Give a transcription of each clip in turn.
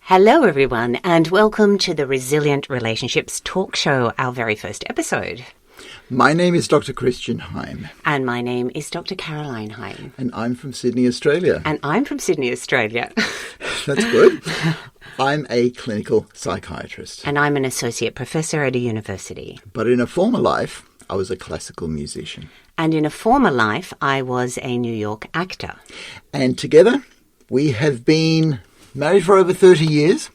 Hello everyone and welcome to the Resilient Relationships Talk Show, our very first episode. My name is Dr. Christian Heim. And my name is Dr. Caroline Heim. And I'm from Sydney, Australia. And I'm from Sydney, Australia. That's good. I'm a clinical psychiatrist. And I'm an associate professor at a university. But in a former life, I was a classical musician. And in a former life, I was a New York actor. And together, we have been married for over 30 years.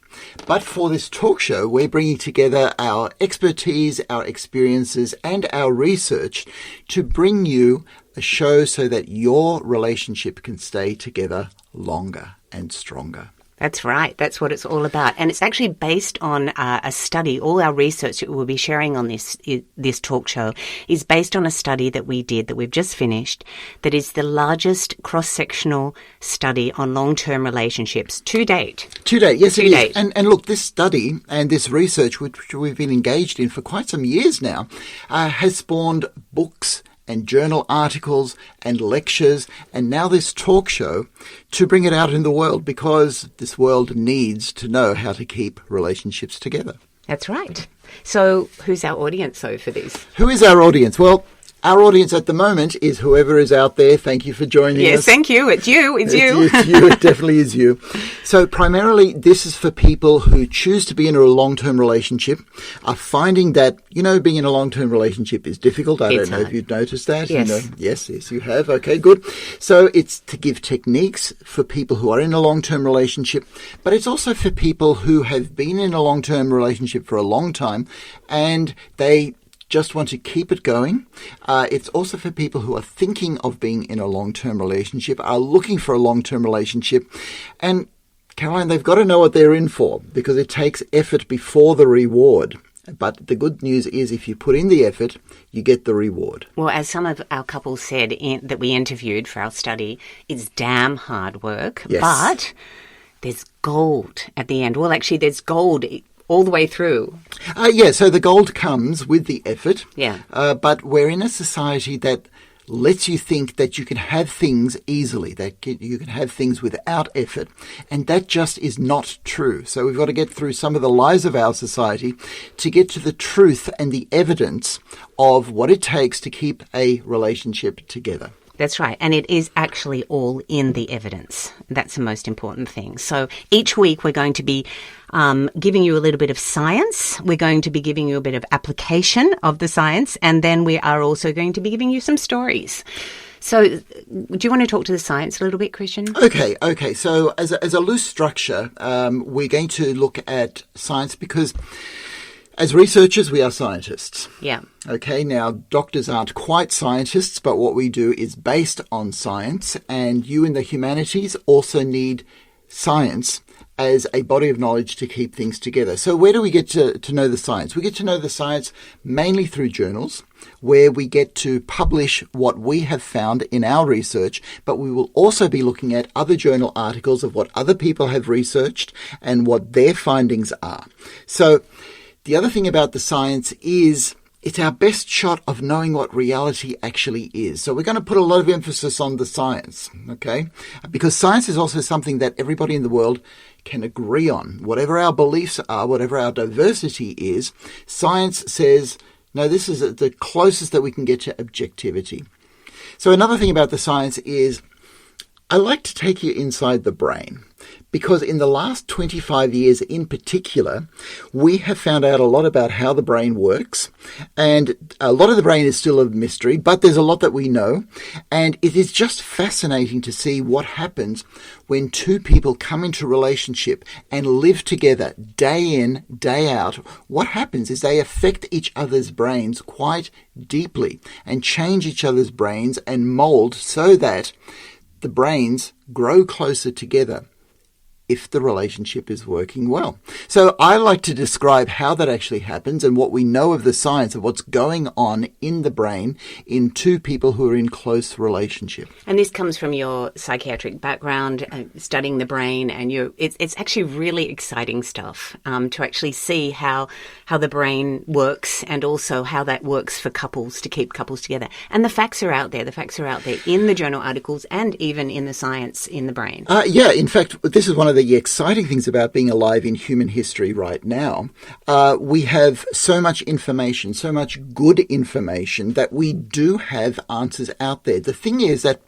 But for this talk show, we're bringing together our expertise, our experiences, and our research to bring you a show so that your relationship can stay together longer and stronger. That's right. That's what it's all about. And it's actually based on a study. All our research that we'll be sharing on this talk show is based on a study that we did, that we've just finished, that is the largest cross-sectional study on long-term relationships to date. To date, yes, it is. And look, this study and this research, which we've been engaged in for quite some years now, has spawned books and journal articles and lectures and now this talk show to bring it out in the world, because this world needs to know how to keep relationships together. That's right. So who's our audience, though, for this? Who is our audience? Well, our audience at the moment is whoever is out there. Thank you for joining us. Yes, thank you. It's you. It's you. It's you. It definitely is you. So primarily, this is for people who choose to be in a long-term relationship, are finding that, being in a long-term relationship is difficult. I don't know if you've noticed that. Yes. Yes, you have. Okay, good. So it's to give techniques for people who are in a long-term relationship, but it's also for people who have been in a long-term relationship for a long time and they just want to keep it going. It's also for people who are thinking of being in a long-term relationship, are looking for a long-term relationship. And Caroline, they've got to know what they're in for, because it takes effort before the reward. But the good news is if you put in the effort, you get the reward. Well, as some of our couples said that we interviewed for our study, it's damn hard work, yes. But there's gold at the end. Well, actually, there's gold all the way through. So the gold comes with the effort. Yeah. But we're in a society that lets you think that you can have things easily, that you can have things without effort. And that just is not true. So we've got to get through some of the lies of our society to get to the truth and the evidence of what it takes to keep a relationship together. That's right. And it is actually all in the evidence. That's the most important thing. So each week we're going to be giving you a little bit of science. We're going to be giving you a bit of application of the science. And then we are also going to be giving you some stories. So do you want to talk to the science a little bit, Christian? Okay. So as a loose structure, we're going to look at science because as researchers, we are scientists. Yeah. Okay, now doctors aren't quite scientists, but what we do is based on science, and you in the humanities also need science as a body of knowledge to keep things together. So where do we get to know the science? We get to know the science mainly through journals, where we get to publish what we have found in our research, but we will also be looking at other journal articles of what other people have researched and what their findings are. So the other thing about the science is it's our best shot of knowing what reality actually is. So we're going to put a lot of emphasis on the science, okay? Because science is also something that everybody in the world can agree on. Whatever our beliefs are, whatever our diversity is, science says, no, this is the closest that we can get to objectivity. So another thing about the science is I like to take you inside the brain, because in the last 25 years in particular, we have found out a lot about how the brain works, and a lot of the brain is still a mystery, but there's a lot that we know, and it is just fascinating to see what happens when two people come into a relationship and live together day in, day out. What happens is they affect each other's brains quite deeply and change each other's brains and mold so that the brains grow closer together if the relationship is working well. So I like to describe how that actually happens and what we know of the science of what's going on in the brain in two people who are in close relationship. And this comes from your psychiatric background, studying the brain, and it's actually really exciting stuff to actually see how the brain works and also how that works for couples, to keep couples together. And the facts are out there. The facts are out there in the journal articles and even in the science in the brain. In fact, this is one of of the exciting things about being alive in human history right now. We have so much information, so much good information, that we do have answers out there. The thing is that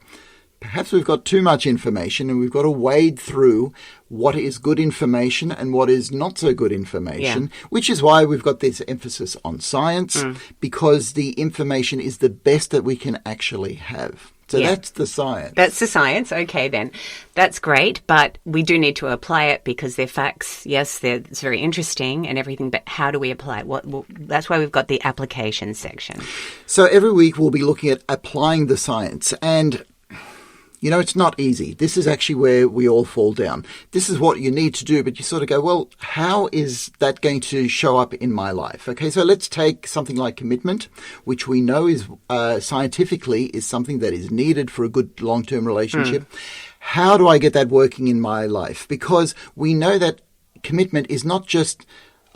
perhaps we've got too much information and we've got to wade through what is good information and what is not so good information, which is why we've got this emphasis on science, because the information is the best that we can actually have. So that's the science. That's the science. Okay, then. That's great, but we do need to apply it because they're facts. Yes, it's very interesting and everything, but how do we apply it? That's why we've got the application section. So every week we'll be looking at applying the science, and you know, it's not easy. This is actually where we all fall down. This is what you need to do, but you sort of go, well, how is that going to show up in my life? Okay, so let's take something like commitment, which we know is scientifically is something that is needed for a good long-term relationship. How do I get that working in my life? Because we know that commitment is not just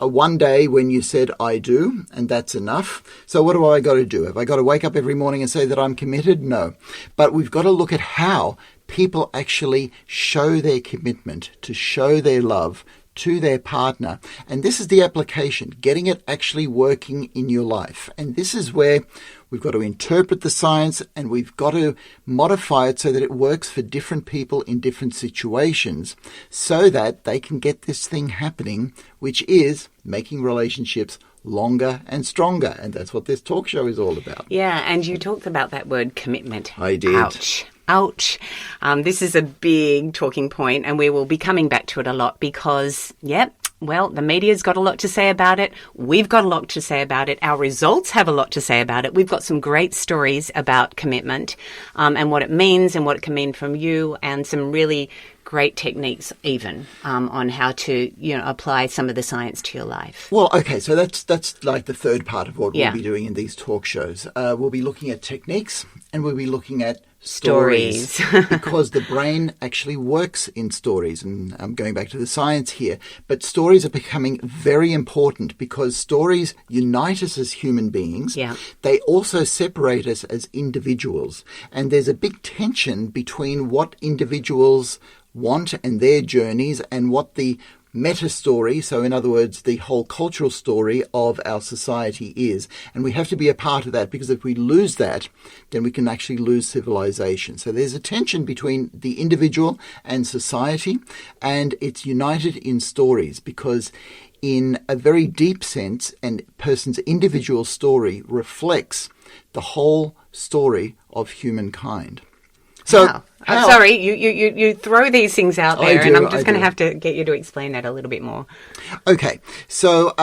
a one day when you said, I do, and that's enough. So what do I got to do? Have I got to wake up every morning and say that I'm committed? No. But we've got to look at how people actually show their commitment, to show their love to their partner. And this is the application, getting it actually working in your life. And this is where we've got to interpret the science and we've got to modify it so that it works for different people in different situations so that they can get this thing happening, which is making relationships longer and stronger. And that's what this talk show is all about. Yeah, and you talked about that word commitment. I did. Ouch. This is a big talking point, and we will be coming back to it a lot because, well, the media's got a lot to say about it. We've got a lot to say about it. Our results have a lot to say about it. We've got some great stories about commitment and what it means and what it can mean from you, and some really great techniques even on how to, apply some of the science to your life. Well, okay, so that's like the third part of what we'll be doing in these talk shows. We'll be looking at techniques and we'll be looking at stories. Because the brain actually works in stories, and I'm going back to the science here, but stories are becoming very important because stories unite us as human beings. They also separate us as individuals, and there's a big tension between what individuals want and their journeys and what the meta story, so in other words, the whole cultural story of our society is. And we have to be a part of that, because if we lose that, then we can actually lose civilization. So there's a tension between the individual and society, and it's united in stories, because in a very deep sense, a person's individual story reflects the whole story of humankind. So, wow. I'm sorry, you throw these things out there, and I'm just going to have to get you to explain that a little bit more. Okay, so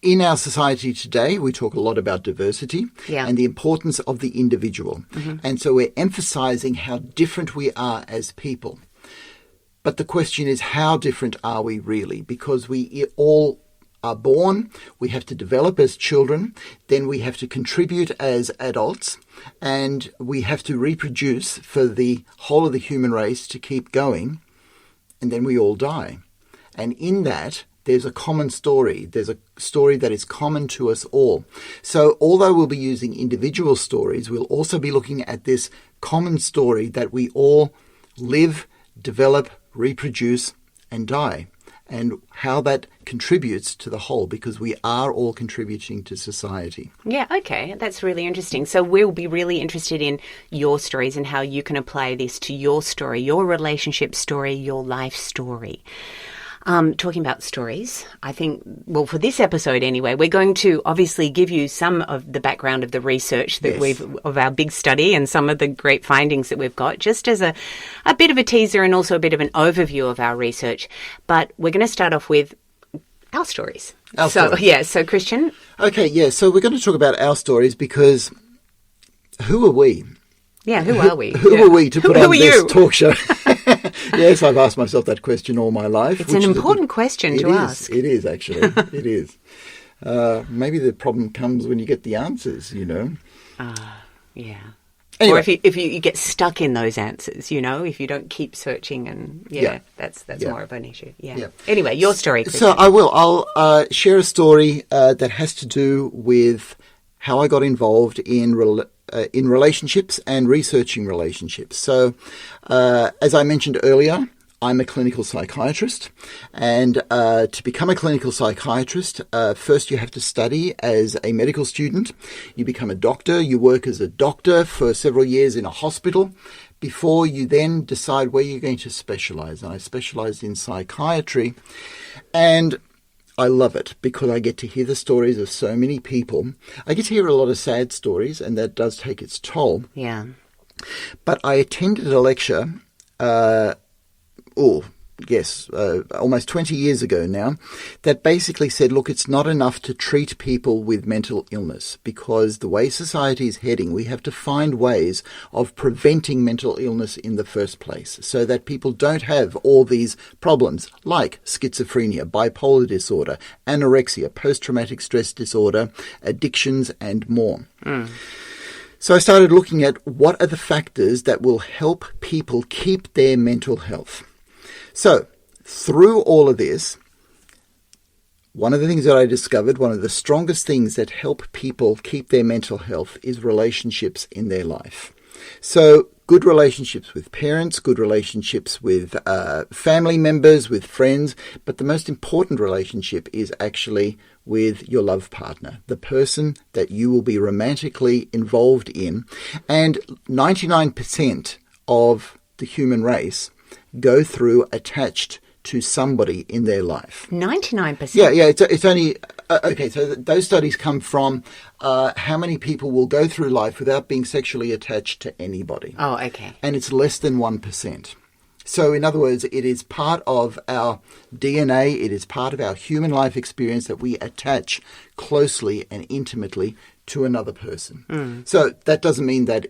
in our society today, we talk a lot about diversity and the importance of the individual. And so we're emphasizing how different we are as people. But the question is, how different are we really? Because we all are born, we have to develop as children, then we have to contribute as adults, and we have to reproduce for the whole of the human race to keep going, and then we all die. And in that, there's a common story. There's a story that is common to us all. So although we'll be using individual stories, we'll also be looking at this common story that we all live, develop, reproduce, and die, and how that contributes to the whole, because we are all contributing to society. Yeah, okay. That's really interesting. So we'll be really interested in your stories and how you can apply this to your story, your relationship story, your life story. Talking about stories, I think, well, for this episode anyway, we're going to obviously give you some of the background of the research that of our big study and some of the great findings that we've got, just as a bit of a teaser and also a bit of an overview of our research. But we're going to start off with our stories. So Christian? Okay, so we're going to talk about our stories because who are we? Yeah, who are we? Who are we to put on this talk show? Yes, I've asked myself that question all my life. It's an important question to ask. It is, actually. It is. Maybe the problem comes when you get the answers, Yeah. Anyway. Or if you get stuck in those answers, if you don't keep searching, and that's more of an issue. Yeah. Anyway, your story, Christian. So I'll share a story that has to do with how I got involved in relationships and researching relationships. So, as I mentioned earlier, I'm a clinical psychiatrist, and to become a clinical psychiatrist, first you have to study as a medical student. You become a doctor. You work as a doctor for several years in a hospital before you then decide where you're going to specialize. And I specialized in psychiatry, and I love it because I get to hear the stories of so many people. I get to hear a lot of sad stories, and that does take its toll. Yeah. But I attended a lecture, almost 20 years ago now, that basically said, look, it's not enough to treat people with mental illness, because the way society is heading, we have to find ways of preventing mental illness in the first place so that people don't have all these problems like schizophrenia, bipolar disorder, anorexia, post-traumatic stress disorder, addictions, and more. So I started looking at what are the factors that will help people keep their mental health. So through all of this, one of the things that I discovered, one of the strongest things that help people keep their mental health is relationships in their life. So good relationships with parents, good relationships with family members, with friends, but the most important relationship is actually with your love partner, the person that you will be romantically involved in. And 99% of the human race go through attached to somebody in their life. 99%? Yeah, it's only... okay, so those studies come from how many people will go through life without being sexually attached to anybody. Oh, okay. And it's less than 1%. So in other words, it is part of our DNA, it is part of our human life experience that we attach closely and intimately to another person. So that doesn't mean that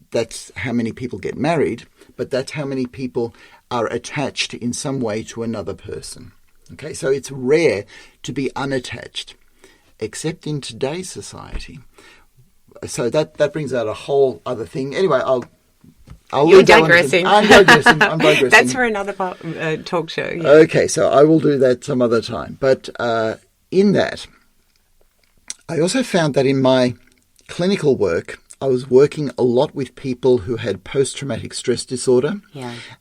that's how many people get married, but that's how many people are attached in some way to another person. Okay, so it's rare to be unattached, except in today's society. So that brings out a whole other thing. Anyway, You're digressing. I'm digressing. That's for another talk show. Yeah. Okay, so I will do that some other time. But in that, I also found that in my clinical work, I was working a lot with people who had post-traumatic stress disorder,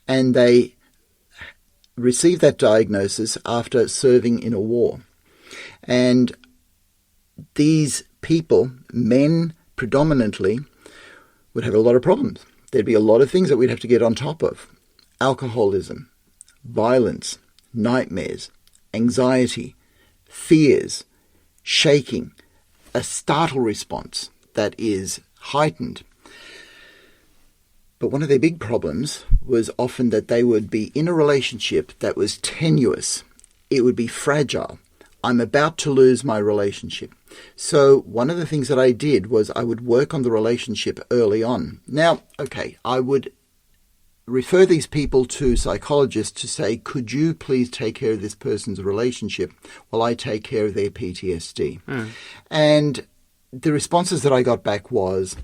and they received that diagnosis after serving in a war. And these people, men predominantly, would have a lot of problems. There'd be a lot of things that we'd have to get on top of. Alcoholism, violence, nightmares, anxiety, fears, shaking, a startle response that is heightened. But one of their big problems was often that they would be in a relationship that was tenuous. It would be fragile. I'm about to lose my relationship. So one of the things that I did was I would work on the relationship early on. Now, okay, I would refer these people to psychologists to say, could you please take care of this person's relationship while I take care of their PTSD? And the responses that I got back was,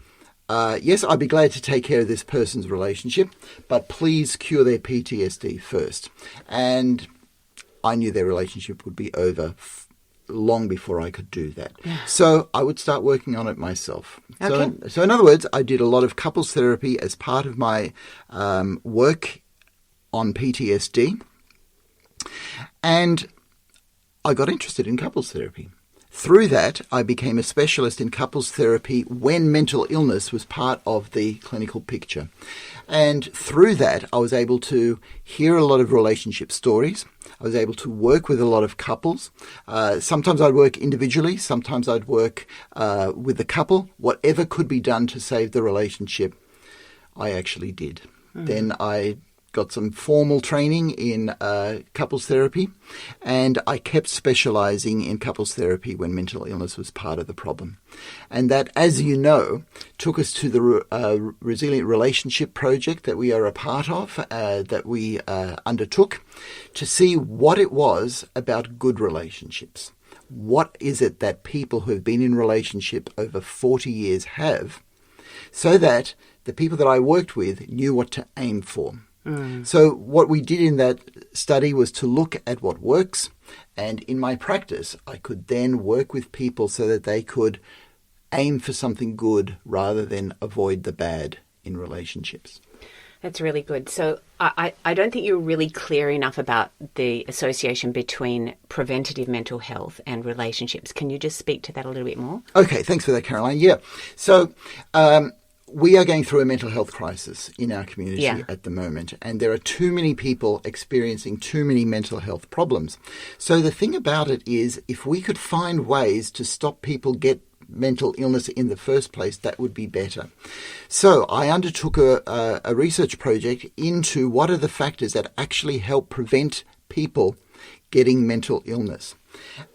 yes, I'd be glad to take care of this person's relationship, but please cure their PTSD first. And I knew their relationship would be over long before I could do that. So I would start working on it myself. Okay. So in other words, I did a lot of couples therapy as part of my work on PTSD. And I got interested in couples therapy. Through that, I became a specialist in couples therapy when mental illness was part of the clinical picture. And through that, I was able to hear a lot of relationship stories. I was able to work with a lot of couples. Sometimes I'd work individually. Sometimes I'd work with the couple. Whatever could be done to save the relationship, I actually did. Then I got some formal training in couples therapy, and I kept specializing in couples therapy when mental illness was part of the problem. And that, as you know, took us to the Resilient Relationship Project that we are a part of, that we undertook to see what it was about good relationships. What is it that people who have been in relationship over 40 years have, so that the people that I worked with knew what to aim for. So what we did in that study was to look at what works, and in my practice, I could then work with people so that they could aim for something good rather than avoid the bad in relationships. That's really good. So I don't think you're really clear enough about the association between preventative mental health and relationships. Can you just speak to that a little bit more? Okay, thanks for that, Caroline. Yeah. So we are going through a mental health crisis in our community at the moment, and there are too many people experiencing too many mental health problems. So the thing about it is, if we could find ways to stop people get mental illness in the first place, that would be better. So I undertook a research project into what are the factors that actually help prevent people getting mental illness.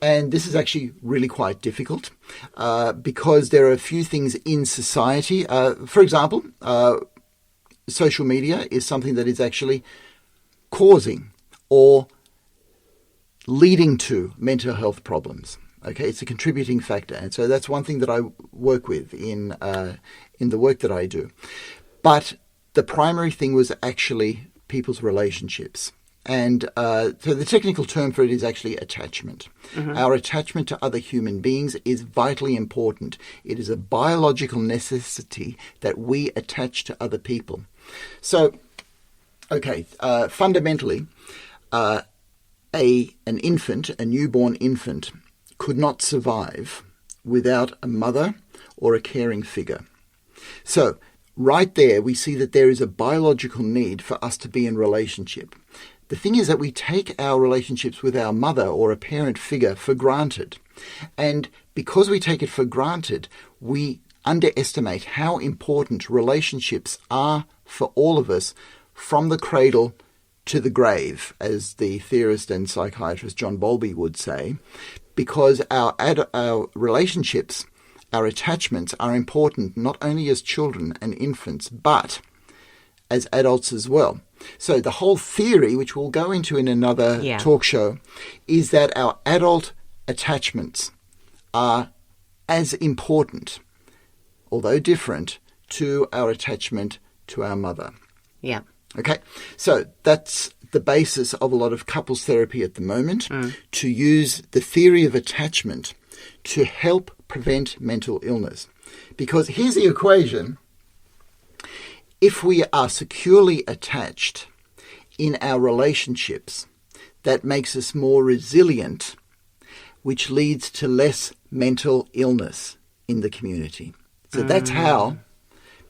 And this is actually really quite difficult because there are a few things in society. For example, social media is something that is actually causing or leading to mental health problems. Okay, it's a contributing factor, and so that's one thing that I work with in the work that I do. But the primary thing was actually people's relationships, and so the technical term for it is actually attachment. Mm-hmm. Our attachment to other human beings is vitally important. It is a biological necessity that we attach to other people. So, okay, fundamentally, an infant, a newborn infant, could not survive without a mother or a caring figure. So right there, we see that there is a biological need for us to be in relationship. The thing is that we take our relationships with our mother or a parent figure for granted. And because we take it for granted, we underestimate how important relationships are for all of us from the cradle to the grave, as the theorist and psychiatrist John Bowlby would say, because our relationships, our attachments are important not only as children and infants, but as adults as well. So the whole theory, which we'll go into in another talk show, is that our adult attachments are as important, although different, to our attachment to our mother. Yeah. Okay, so that's the basis of a lot of couples therapy at the moment, to use the theory of attachment to help prevent mental illness. Because here's the equation. If we are securely attached in our relationships, that makes us more resilient, which leads to less mental illness in the community. So that's how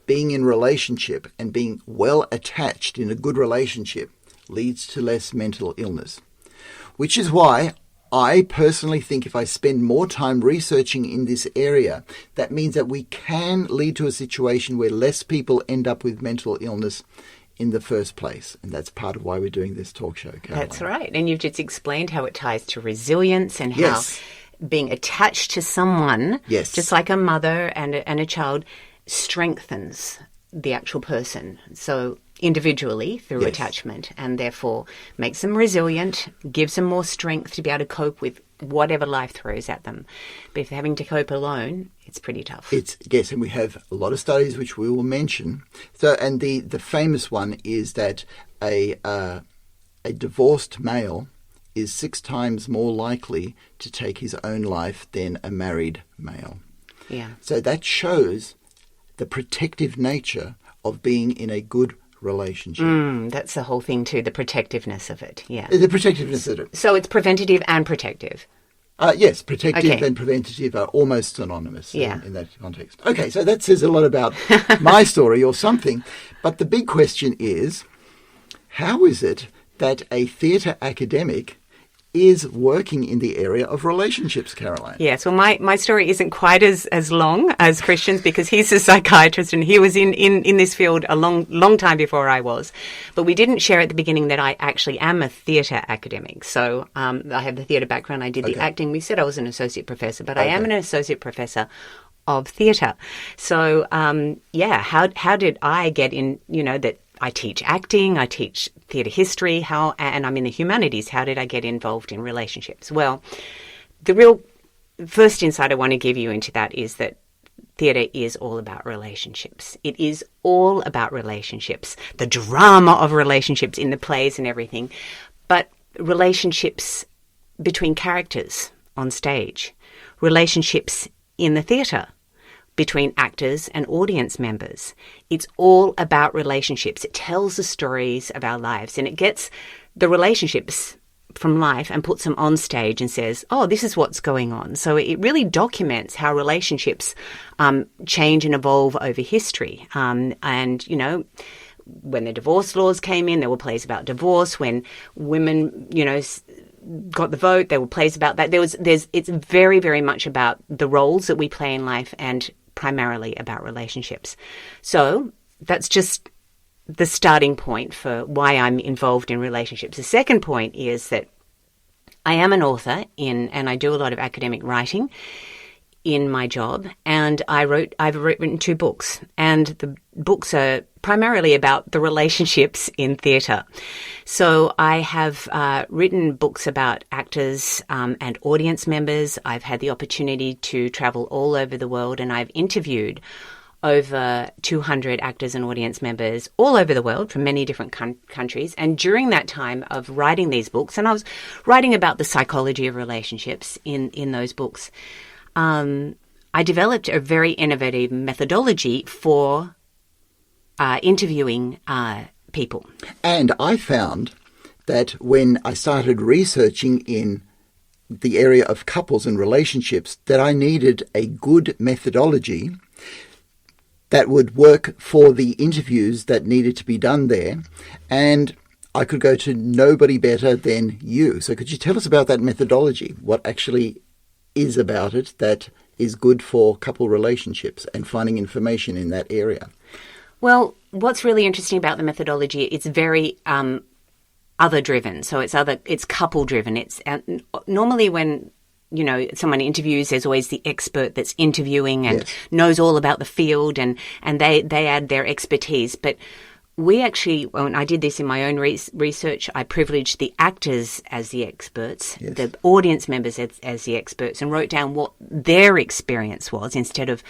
being in relationship and being well attached in a good relationship leads to less mental illness. Which is why I personally think if I spend more time researching in this area, that means that we can lead to a situation where less people end up with mental illness in the first place. And that's part of why we're doing this talk show, Caroline. That's right. And you've just explained how it ties to resilience and how being attached to someone, just like a mother and a child, strengthens the actual person. So individually through attachment, and therefore makes them resilient, gives them more strength to be able to cope with whatever life throws at them. But if they're having to cope alone, it's pretty tough. Yes, and we have a lot of studies which we will mention. So, and the famous one is that a divorced male is 6 times more likely to take his own life than a married male. Yeah. So that shows the protective nature of being in a good relationship. That's the whole thing too, the protectiveness of it. Yeah. The protectiveness of it. So it's preventative and protective. Yes, protective and preventative are almost synonymous in that context. Okay, so that says a lot about my story or something. But the big question is, how is it that a theatre academic is working in the area of relationships, Caroline? Yes, well, my story isn't quite as long as Christian's, because he's a psychiatrist and he was in this field a long time before I was. But we didn't share at the beginning that I actually am a theatre academic. So I have the theatre background. I did the acting. We said I was an associate professor, but I am an associate professor of theatre. So, how did I get in, that I teach acting, I teach theatre history, and I'm in the humanities. How did I get involved in relationships? Well, the real first insight I want to give you into that is that theatre is all about relationships. It is all about relationships, the drama of relationships in the plays and everything, but relationships between characters on stage, relationships in the theatre between actors and audience members. It's all about relationships. It tells the stories of our lives, and it gets the relationships from life and puts them on stage and says, oh, this is what's going on. So it really documents how relationships change and evolve over history. And, you know, when the divorce laws came in, there were plays about divorce. When women, you know, got the vote, there were plays about that. It's very, very much about the roles that we play in life and primarily about relationships. So that's just the starting point for why I'm involved in relationships. The second point is that I am an author and I do a lot of academic writing in my job, and I've written 2 books, and the books are primarily about the relationships in theatre. So I have written books about actors and audience members. I've had the opportunity to travel all over the world, and I've interviewed over 200 actors and audience members all over the world from many different countries. And during that time of writing these books, and I was writing about the psychology of relationships in those books, I developed a very innovative methodology for interviewing people. And I found that when I started researching in the area of couples and relationships, that I needed a good methodology that would work for the interviews that needed to be done there. And I could go to nobody better than you. So could you tell us about that methodology? What actually is about it that is good for couple relationships and finding information in that area? Well, what's really interesting about the methodology, it's very other-driven. So it's couple-driven. It's normally when, you know, someone interviews, there's always the expert that's interviewing and knows all about the field, and they add their expertise. But we actually, when I did this in my own research, I privileged the actors as the experts, the audience members as the experts, and wrote down what their experience was instead of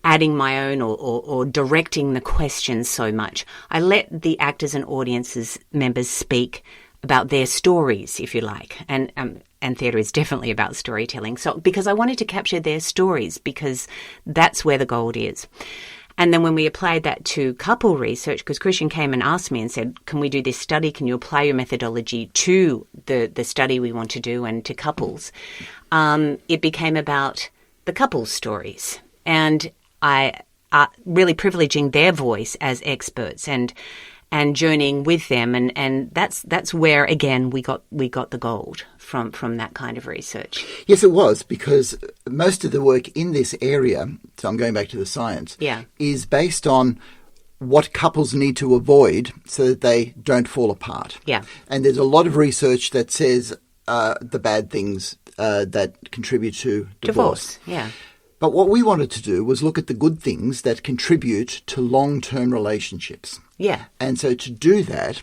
adding my own or directing the questions so much. I let the actors and audiences members speak about their stories, if you like, and theatre is definitely about storytelling. So because I wanted to capture their stories, because that's where the gold is. And then when we applied that to couple research, because Christian came and asked me and said, can we do this study? Can you apply your methodology to the study we want to do and to couples? It became about the couples' stories, and I really privileging their voice as experts and journeying with them, and that's where again we got the gold from that kind of research. Yes, it was, because most of the work in this area, so I'm going back to the science, is based on what couples need to avoid so that they don't fall apart. Yeah, and there's a lot of research that says the bad things that contribute to divorce. Yeah. But what we wanted to do was look at the good things that contribute to long-term relationships. Yeah. And so to do that,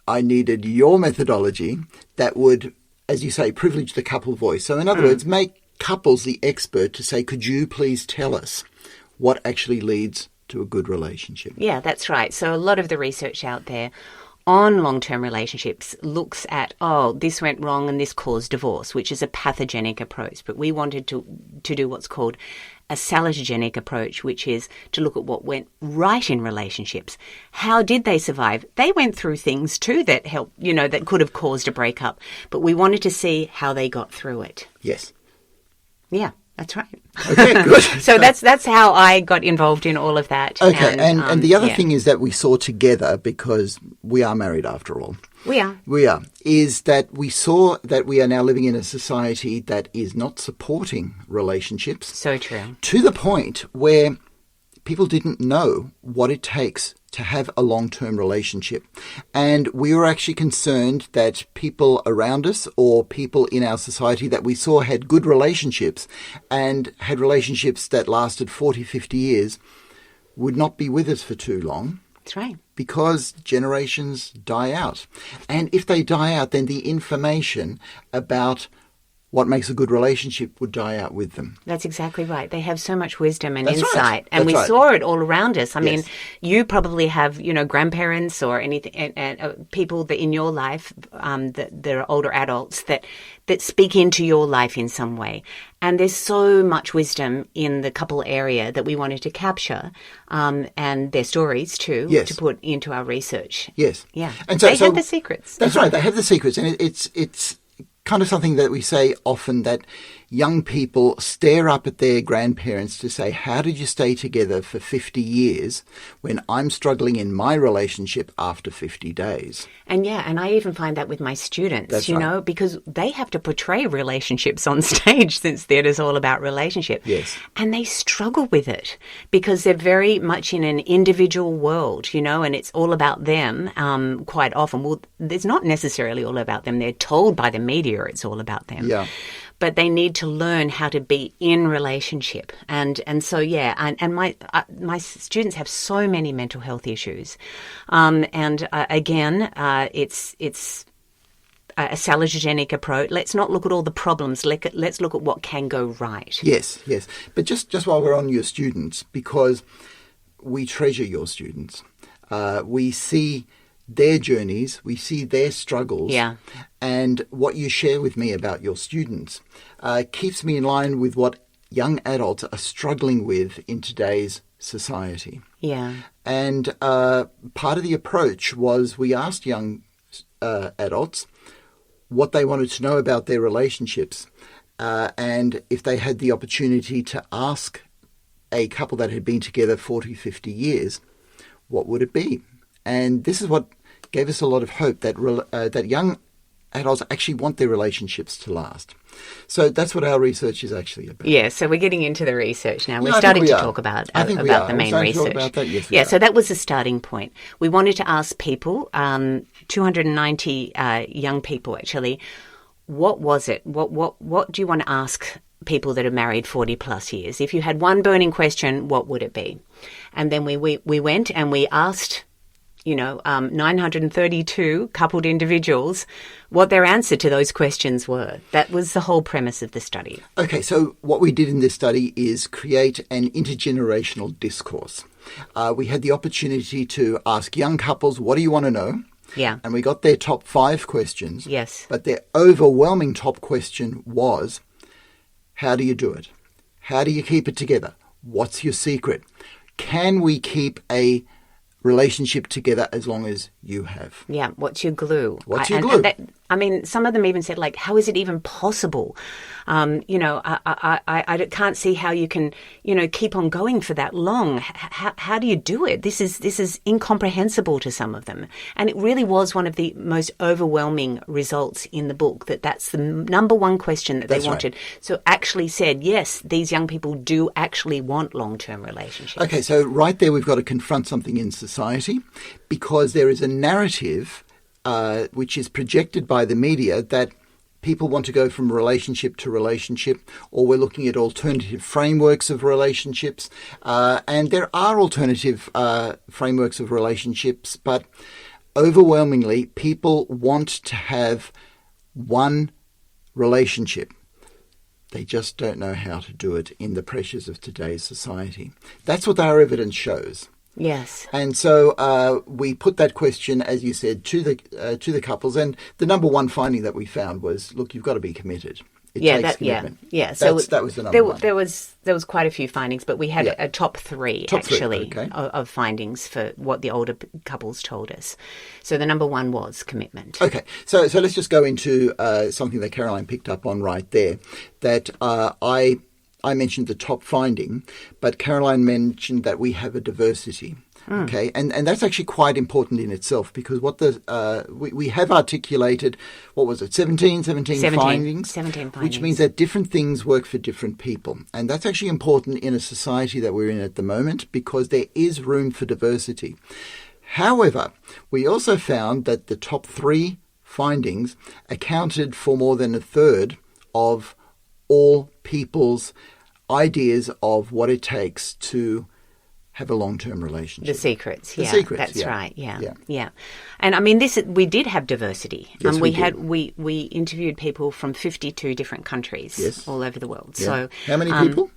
I needed your methodology that would, as you say, privilege the couple voice. So in other words, make couples the expert to say, could you please tell us what actually leads to a good relationship? Yeah, that's right. So a lot of the research out there on long-term relationships looks at, this went wrong and this caused divorce, which is a pathogenic approach. But we wanted to do what's called a salutogenic approach, which is to look at what went right in relationships. How did they survive? They went through things too that helped, that could have caused a breakup. But we wanted to see how they got through it. Yes. Yeah. That's right. Okay, good. So that's how I got involved in all of that. Okay, and the other thing is that we saw together, because we are married after all. We are, is that we saw that we are now living in a society that is not supporting relationships. So true. To the point where people didn't know what it takes to have a long-term relationship. And we were actually concerned that people around us or people in our society that we saw had good relationships and had relationships that lasted 40, 50 years would not be with us for too long. That's right. Because generations die out. And if they die out, then the information about what makes a good relationship would die out with them. That's exactly right. They have so much wisdom and That's insight. right. And That's we right. saw it all around us. I mean, Yes. you probably have, grandparents or anything, and people that in your life that there are older adults that speak into your life in some way. And there's so much wisdom in the couple area that we wanted to capture, and their stories too, Yes. to put into our research. Yes. Yeah. And they have the secrets. That's right. They have the secrets. And it's kind of something that we say often, that young people stare up at their grandparents to say, how did you stay together for 50 years when I'm struggling in my relationship after 50 days? And I even find that with my students, That's right. because they have to portray relationships on stage, since theatre's all about relationship. Yes. And they struggle with it because they're very much in an individual world, and it's all about them quite often. Well, it's not necessarily all about them. They're told by the media it's all about them. Yeah. But they need to learn how to be in relationship, and so my students have so many mental health issues, it's a salutogenic approach. Let's not look at all the problems. Let's look at what can go right. Yes. But just while we're on your students, because we treasure your students, we see their journeys, we see their struggles. Yeah. And what you share with me about your students keeps me in line with what young adults are struggling with in today's society. Yeah. And part of the approach was we asked young adults what they wanted to know about their relationships, and if they had the opportunity to ask a couple that had been together 40, 50 years, what would it be? And this is what gave us a lot of hope, that young adults actually want their relationships to last. So that's what our research is actually about. Yeah, so we're getting into the research now. We're I think starting we to are. talk about I think we about are. the We're main starting to talk research. about that. Yes, we yeah, are. so that was the starting point. We wanted to ask people, 290 young people actually, what was it? What do you want to ask people that are married 40 plus years? If you had one burning question, what would it be? And then we went and we asked 932 coupled individuals what their answer to those questions were. That was the whole premise of the study. Okay, so what we did in this study is create an intergenerational discourse. We had the opportunity to ask young couples, what do you want to know? Yeah. And we got their top 5 questions. Yes. But their overwhelming top question was, how do you do it? How do you keep it together? What's your secret? Can we keep a relationship together as long as you have? Yeah, what's your glue? What's your glue? Some of them even said, how is it even possible? I can't see how you can, keep on going for that long. How do you do it? This is incomprehensible to some of them. And it really was one of the most overwhelming results in the book, that's the number one question that they wanted. Right. So actually said, yes, these young people do actually want long-term relationships. Okay, so right there we've got to confront something in society, because there is a narrative which is projected by the media that people want to go from relationship to relationship, or we're looking at alternative frameworks of relationships. And there are alternative frameworks of relationships, but overwhelmingly people want to have one relationship. They just don't know how to do it in the pressures of today's society. That's what our evidence shows. Yes. And so we put that question, as you said, to the couples, and the number one finding that we found was, look, you've got to be committed. It takes commitment. Yeah. So that was the number one. There was quite a few findings, but we had a top three of findings for what the older couples told us. So the number one was commitment. Okay, so let's just go into something that Caroline picked up on right there. That I mentioned the top finding, but Caroline mentioned that we have a diversity. Okay, and that's actually quite important in itself, because what we have articulated, what was it, 17 findings? 17 findings. Which means that different things work for different people. And that's actually important in a society that we're in at the moment, because there is room for diversity. However, we also found that the top 3 findings accounted for more than a third of all people's ideas of what it takes to have a long-term relationship. The secrets, The yeah. secrets, That's yeah. right, yeah. Yeah. Yeah. And I mean, we did have diversity. Yes, we did. We interviewed people from 52 different countries all over the world. Yeah. So how many people?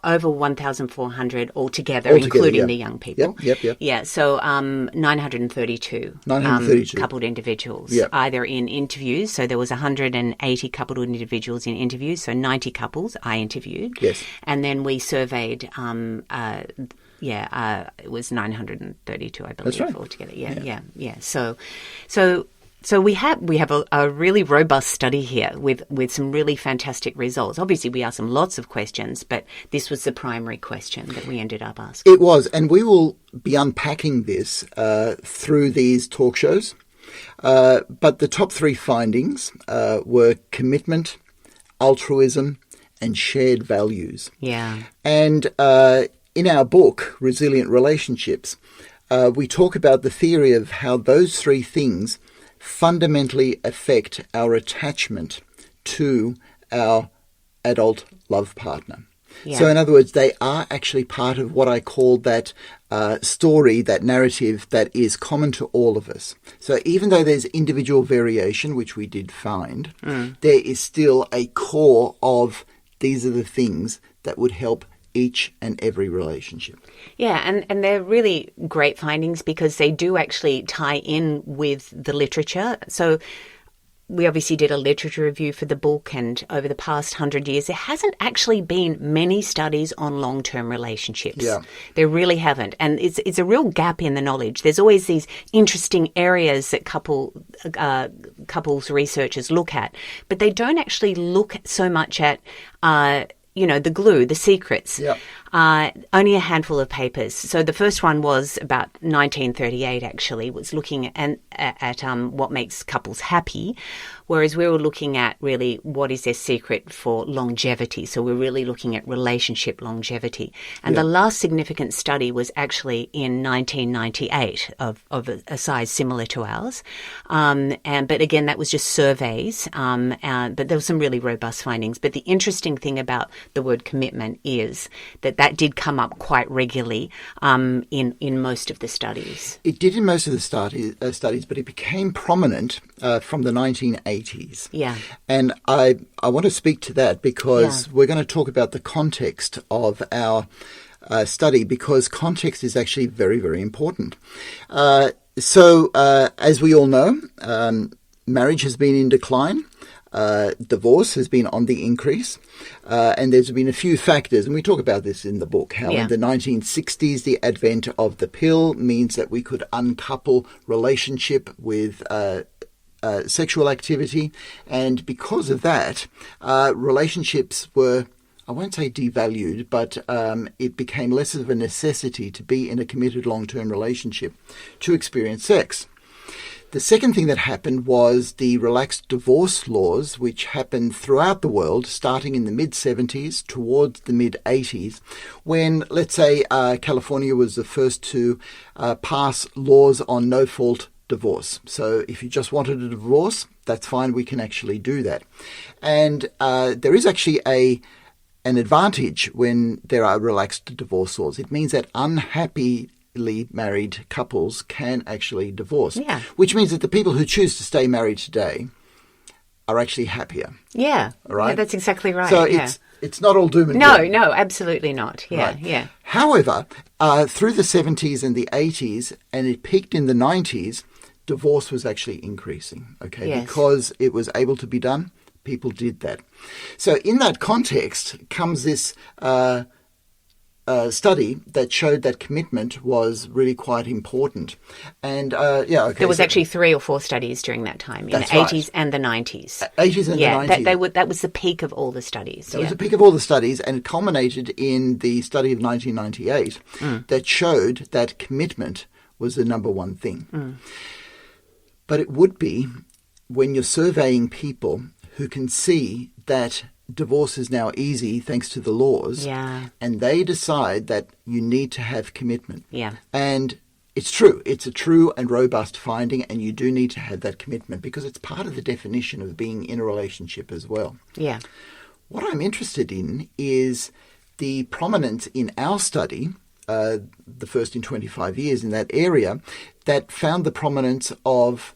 Over 1,400 altogether, including yeah. the young people. Yep. Yeah, so 932, 932. coupled individuals, Yep. either in interviews. So there was 180 coupled individuals in interviews, so 90 couples I interviewed. Yes. And then we surveyed, it was 932, I believe, That's right. altogether. Yeah. So we have a really robust study here with some really fantastic results. Obviously, we asked them lots of questions, but this was the primary question that we ended up asking. It was, and we will be unpacking this through these talk shows. But the top three findings were commitment, altruism, and shared values. Yeah. And in our book, Resilient Relationships, we talk about the theory of how those three things fundamentally affect our attachment to our adult love partner. Yeah. So in other words, they are actually part of what I call that story, that narrative that is common to all of us. So even though there's individual variation, which we did find, there is still a core of these are the things that would help each and every relationship. Yeah, and they're really great findings because they do actually tie in with the literature. So we obviously did a literature review for the book, and over the past 100 years, there hasn't actually been many studies on long-term relationships. Yeah. There really haven't. And it's a real gap in the knowledge. There's always these interesting areas that couples researchers look at, but they don't actually look so much at the glue, the secrets. Yep. Only a handful of papers. So the first one was about 1938, actually, was looking at what makes couples happy, whereas we were looking at really what is their secret for longevity. So we're really looking at relationship longevity. And the last significant study was actually in 1998 of a size similar to ours. But again, that was just surveys. But there were some really robust findings. But the interesting thing about the word commitment is that did come up quite regularly in most of the studies. It did in most of the studies, but it became prominent from the 1980s. Yeah. And I want to speak to that because we're going to talk about the context of our study, because context is actually very, very important. So as we all know, marriage has been in decline. Divorce has been on the increase, and there's been a few factors, and we talk about this in the book, how in the 1960s the advent of the pill means that we could uncouple relationship with sexual activity, and because of that, relationships were, I won't say devalued, but it became less of a necessity to be in a committed long-term relationship to experience sex. The second thing that happened was the relaxed divorce laws, which happened throughout the world, starting in the mid-70s towards the mid-80s, when, let's say, California was the first to pass laws on no-fault divorce. So if you just wanted a divorce, that's fine, we can actually do that. And there is actually an advantage when there are relaxed divorce laws. It means that unhappy married couples can actually divorce, which means that the people who choose to stay married today are actually happier. Yeah, all right? Yeah, that's exactly right. So it's not all doom and gloom. No, absolutely not. Yeah, right. Yeah. However, through the 70s and the 80s, and it peaked in the 90s, divorce was actually increasing, because it was able to be done. People did that. So in that context comes this study that showed that commitment was really quite important. And there was actually 3 or 4 studies during that time, in the 80s and the 90s. 80s and the 90s. That was the peak of all the studies. That was the peak of all the studies, and it culminated in the study of 1998 that showed that commitment was the number one thing. But it would be when you're surveying people who can see that divorce is now easy thanks to the laws, and they decide that you need to have commitment. Yeah. And it's true. It's a true and robust finding, and you do need to have that commitment because it's part of the definition of being in a relationship as well. Yeah. What I'm interested in is the prominence in our study the first in 25 years in that area, that found the prominence of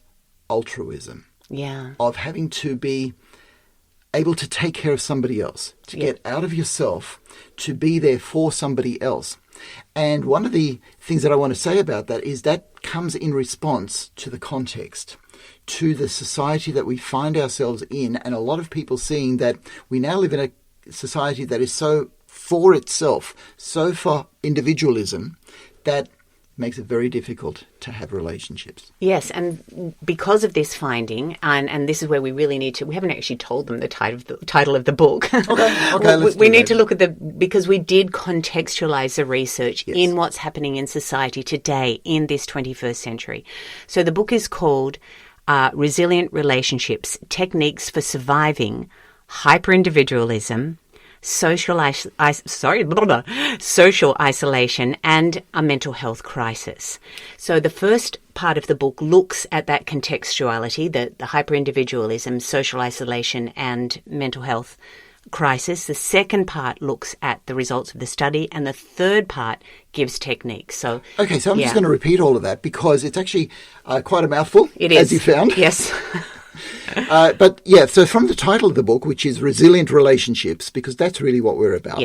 altruism. Yeah. Of having to be able to take care of somebody else, to get out of yourself, to be there for somebody else. And one of the things that I want to say about that is that comes in response to the context, to the society that we find ourselves in, and a lot of people seeing that we now live in a society that is so for itself, so for individualism, that makes it very difficult to have relationships. Yes, and because of this finding, and this is where we really need to, we haven't actually told them the title of the book. Okay, we need to look at because we did contextualize the research in what's happening in society today in this 21st century. So the book is called Resilient Relationships, Techniques for Surviving Hyperindividualism, Social isolation and a mental health crisis. So the first part of the book looks at that contextuality, the hyperindividualism, social isolation and mental health crisis. The second part looks at the results of the study, and the third part gives techniques. So I'm just going to repeat all of that because it's actually quite a mouthful, as you found. Yes. So from the title of the book, which is Resilient Relationships, because that's really what we're about.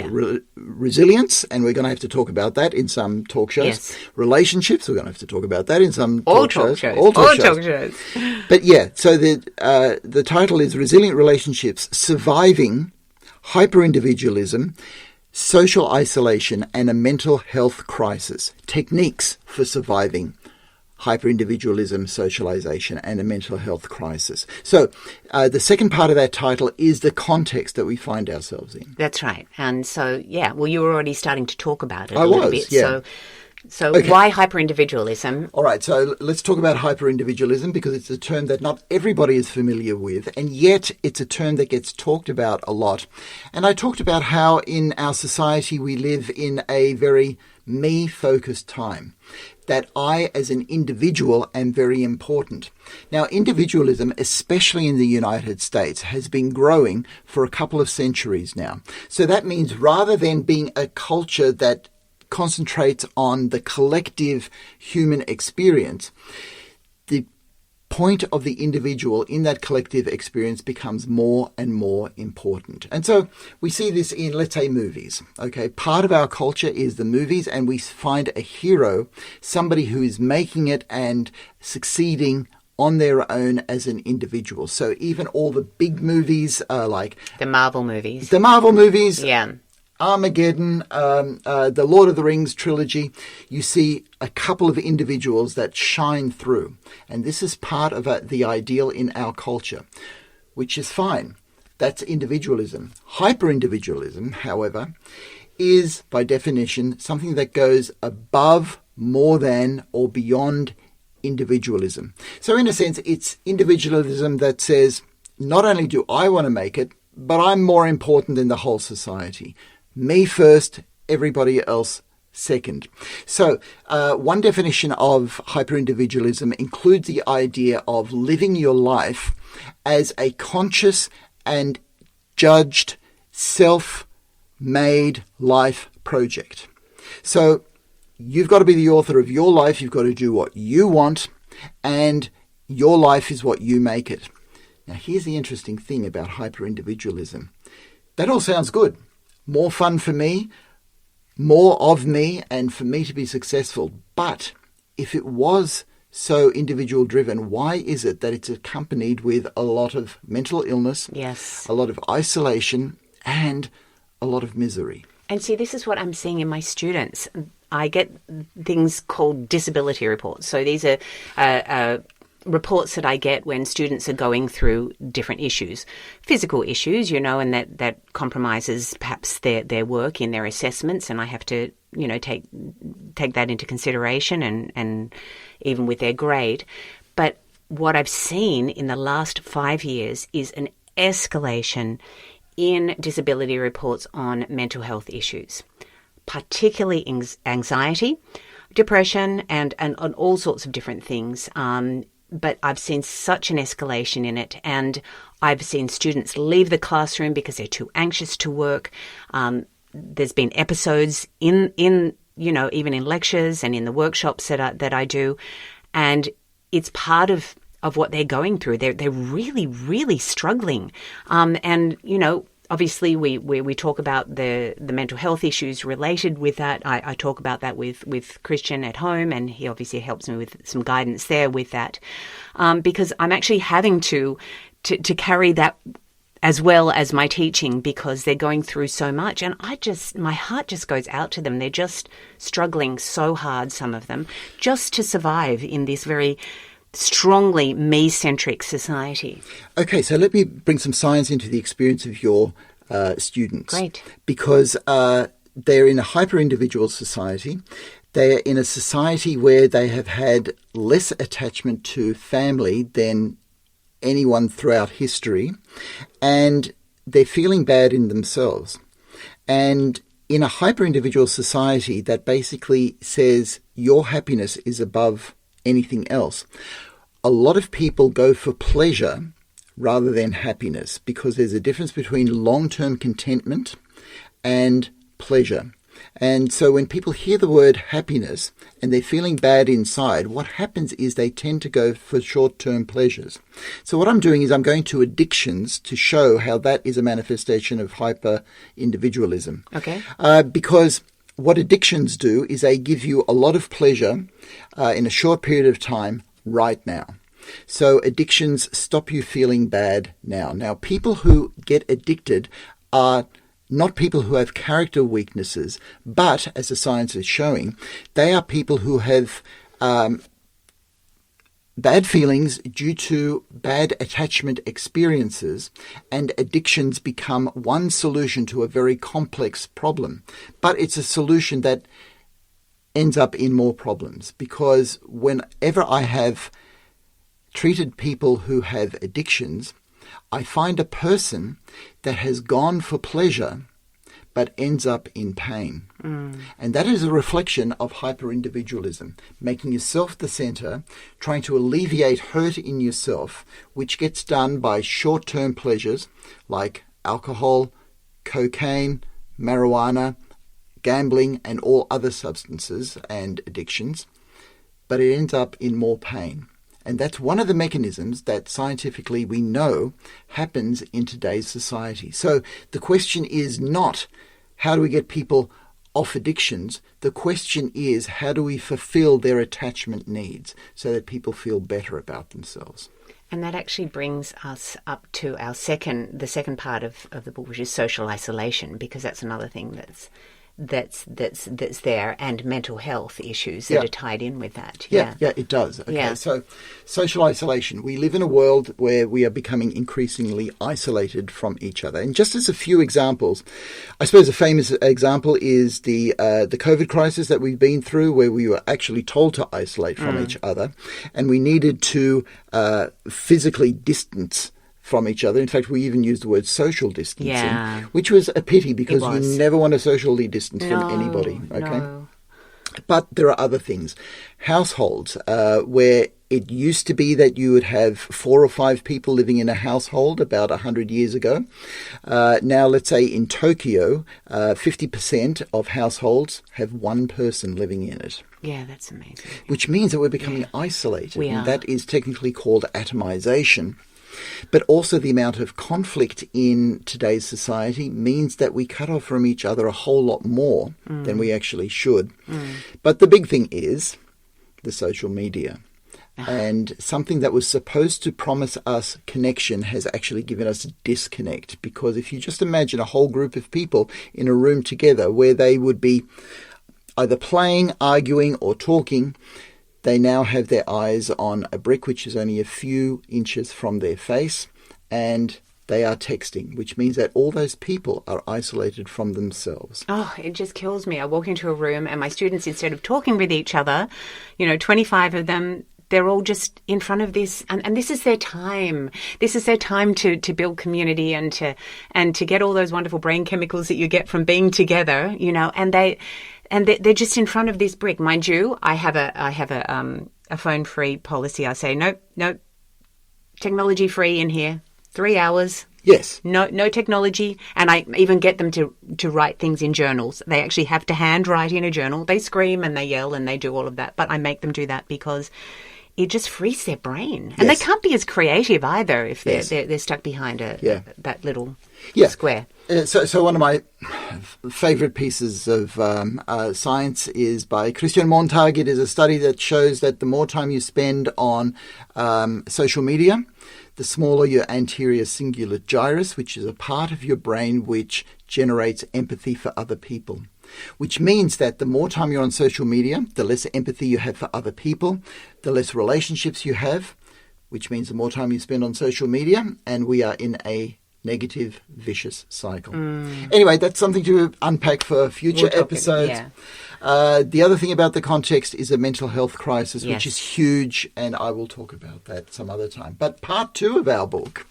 Resilience, and we're going to have to talk about that in some talk shows. Yes. Relationships, we're going to have to talk about that in some All talk shows. But so the title is Resilient Relationships, Surviving Hyperindividualism, Social Isolation and a Mental Health Crisis. Techniques for Surviving Hyperindividualism, Socialization and a Mental Health Crisis. So the second part of that title is the context that we find ourselves in. That's right. And so, you were already starting to talk about it a little bit. Yeah. So why hyperindividualism? All right, so let's talk about hyperindividualism because it's a term that not everybody is familiar with, and yet it's a term that gets talked about a lot. And I talked about how in our society we live in a very me-focused time, that I as an individual am very important. Now, individualism, especially in the United States, has been growing for a couple of centuries now. So that means rather than being a culture that concentrates on the collective human experience, the point of the individual in that collective experience becomes more and more important. And so we see this in, let's say, movies. Okay, part of our culture is the movies, and we find a hero, somebody who is making it and succeeding on their own as an individual. So even all the big movies like the Marvel movies. Yeah. Armageddon, the Lord of the Rings trilogy, you see a couple of individuals that shine through. And this is part of the ideal in our culture, which is fine. That's individualism. Hyperindividualism, however, is by definition something that goes above, more than, or beyond individualism. So in a sense, it's individualism that says, not only do I want to make it, but I'm more important than the whole society. Me first, everybody else second. So one definition of hyperindividualism includes the idea of living your life as a conscious and judged, self-made life project. So you've got to be the author of your life. You've got to do what you want, and your life is what you make it. Now, here's the interesting thing about hyperindividualism. That all sounds good. More fun for me, more of me, and for me to be successful. But if it was so individual driven, why is it that it's accompanied with a lot of mental illness, yes, a lot of isolation, and a lot of misery? And see, this is what I'm seeing in my students. I get things called disability reports. So these are reports that I get when students are going through different issues, physical issues, and that compromises perhaps their work in their assessments, and I have to, take that into consideration and even with their grade. But what I've seen in the last 5 years is an escalation in disability reports on mental health issues, particularly anxiety, depression, and all sorts of different things. But I've seen such an escalation in it, and I've seen students leave the classroom because they're too anxious to work. There's been episodes in even in lectures and in the workshops that I do. And it's part of what they're going through. They're really, really struggling. Obviously we talk about the mental health issues related with that. I talk about that with Christian at home, and he obviously helps me with some guidance there with that. Because I'm actually having to carry that as well as my teaching, because they're going through so much. And my heart just goes out to them. They're just struggling so hard, some of them, just to survive in this very strongly me-centric society. Okay, so let me bring some science into the experience of your students. Great. Because they're in a hyper-individual society. They're in a society where they have had less attachment to family than anyone throughout history, and they're feeling bad in themselves. And in a hyper-individual society that basically says your happiness is above anything else, a lot of people go for pleasure rather than happiness, because there's a difference between long-term contentment and pleasure. And so when people hear the word happiness and they're feeling bad inside, what happens is they tend to go for short-term pleasures. So what I'm doing is I'm going to addictions to show how that is a manifestation of hyper-individualism. Okay. Because what addictions do is they give you a lot of pleasure in a short period of time right now. So addictions stop you feeling bad now. Now, people who get addicted are not people who have character weaknesses, but, as the science is showing, they are people who have bad feelings due to bad attachment experiences, and addictions become one solution to a very complex problem. But it's a solution that ends up in more problems, because whenever I have treated people who have addictions, I find a person that has gone for pleasure but ends up in pain. And that is a reflection of hyper-individualism, making yourself the center, trying to alleviate hurt in yourself, which gets done by short-term pleasures like alcohol, cocaine, marijuana, gambling, and all other substances and addictions, but it ends up in more pain. And that's one of the mechanisms that scientifically we know happens in today's society. So the question is not how do we get people off addictions? The question is how do we fulfill their attachment needs so that people feel better about themselves? And that actually brings us up to the second part of the book, which is social isolation, because that's another thing that's there, and mental health issues that are tied in with that. Yeah, it does. Okay, yeah. So social isolation. We live in a world where we are becoming increasingly isolated from each other. And just as a few examples, I suppose a famous example is the COVID crisis that we've been through, where we were actually told to isolate from each other, and we needed to physically distance from each other. In fact, we even used the word social distancing, which was a pity, because you never want to socially distance from anybody. Okay, no. But there are other things. Households, where it used to be that you would have 4 or 5 people living in a household about 100 years ago. Now, let's say in Tokyo, 50% of households have one person living in it. Yeah, that's amazing. Which means that we're becoming isolated. We are. And that is technically called atomization. But also the amount of conflict in today's society means that we cut off from each other a whole lot more than we actually should. But the big thing is the social media. And something that was supposed to promise us connection has actually given us disconnect. Because if you just imagine a whole group of people in a room together where they would be either playing, arguing, or talking, they now have their eyes on a brick which is only a few inches from their face, and they are texting, which means that all those people are isolated from themselves. Oh, it just kills me. I walk into a room and my students, instead of talking with each other, 25 of them, they're all just in front of this, and this is their time. This is their time to build community and to get all those wonderful brain chemicals that you get from being together, and they're just in front of this brick. Mind you, I have a phone-free policy. I say, nope, technology-free in here. 3 hours, Yes. No technology. And I even get them to write things in journals. They actually have to handwrite in a journal. They scream and they yell and they do all of that. But I make them do that because it just frees their brain. And Yes. they can't be as creative either if Yes. they're stuck behind that little square. So one of my favourite pieces of science is by Christian Montag. It is a study that shows that the more time you spend on social media, the smaller your anterior cingulate gyrus, which is a part of your brain which generates empathy for other people. Which means that the more time you're on social media, the less empathy you have for other people, the less relationships you have, which means the more time you spend on social media, and we are in a negative, vicious cycle. Anyway, that's something to unpack for future episodes. The other thing about the context is a mental health crisis, which is huge, and I will talk about that some other time. But part 2 of our book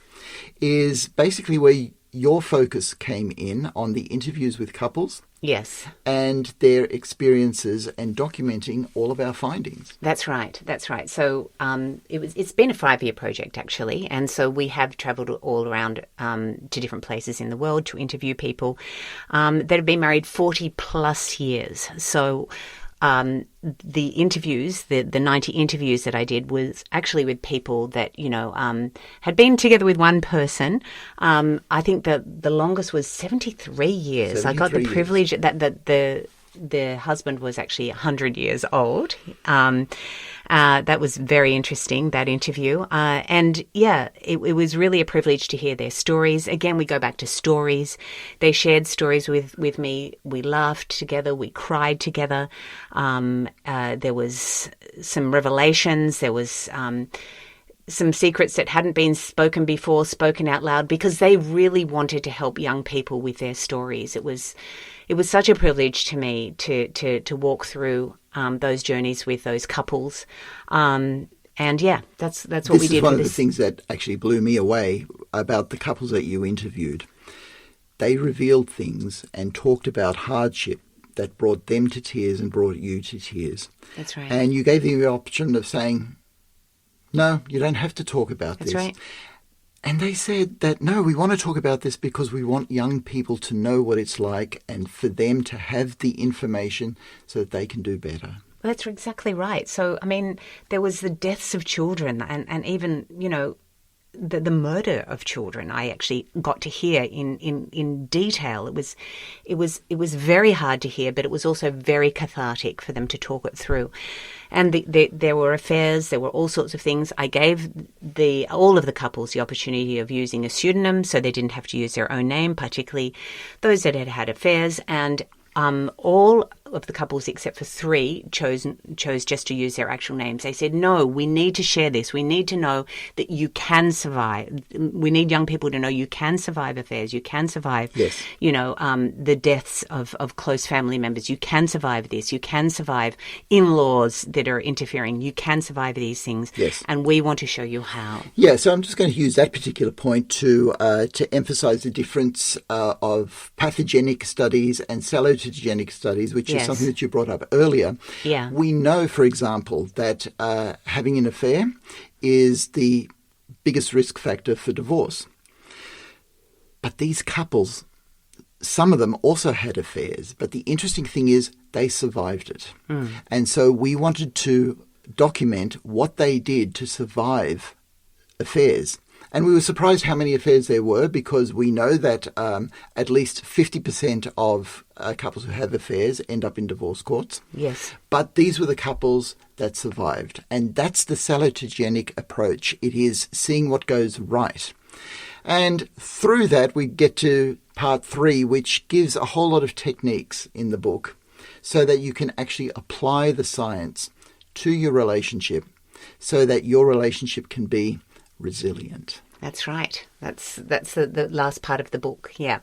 is basically where your focus came in on the interviews with couples. Yes. And their experiences and documenting all of our findings. That's right. So it's been a 5-year project, actually. And so we have travelled all around to different places in the world to interview people that have been married 40 plus years. So the interviews, the 90 interviews that I did was actually with people that, had been together with one person. I think that the longest was 73 years. 73 I got the privilege that the husband was actually 100 years old. That was very interesting, that interview. It was really a privilege to hear their stories. Again, we go back to stories. They shared stories with me. We laughed together. We cried together. There was some revelations. There was some secrets that hadn't been spoken before, spoken out loud, because they really wanted to help young people with their stories. It was such a privilege to me to walk through those journeys with those couples. That's what we did. This is one of the things that actually blew me away about the couples that you interviewed. They revealed things and talked about hardship that brought them to tears and brought you to tears. That's right. And you gave them the option of saying, no, you don't have to talk about this. That's right. And they said that, no, we want to talk about this because we want young people to know what it's like and for them to have the information so that they can do better. Well, that's exactly right. So, there was the deaths of children and even, the murder of children. I actually got to hear in detail. It was very hard to hear, but it was also very cathartic for them to talk it through. And there were affairs, there were all sorts of things. I gave all of the couples the opportunity of using a pseudonym, so they didn't have to use their own name, particularly those that had had affairs. And all of the couples except for 3 chose just to use their actual names. They said, no, we need to share this. We need to know that you can survive. We need young people to know you can survive affairs. You can survive, the deaths of close family members. You can survive this. You can survive in-laws that are interfering. You can survive these things. Yes. And we want to show you how. Yeah, so I'm just going to use that particular point to emphasize the difference of pathogenic studies and salutogenic studies, which is something that you brought up earlier. Yeah. We know, for example, that having an affair is the biggest risk factor for divorce. But these couples, some of them also had affairs. But the interesting thing is they survived it. And so we wanted to document what they did to survive affairs. And we were surprised how many affairs there were, because we know that at least 50% of couples who have affairs end up in divorce courts. Yes. But these were the couples that survived. And that's the salutogenic approach. It is seeing what goes right. And through that, we get to part 3, which gives a whole lot of techniques in the book so that you can actually apply the science to your relationship so that your relationship can be resilient. That's right. That's the last part of the book, yeah.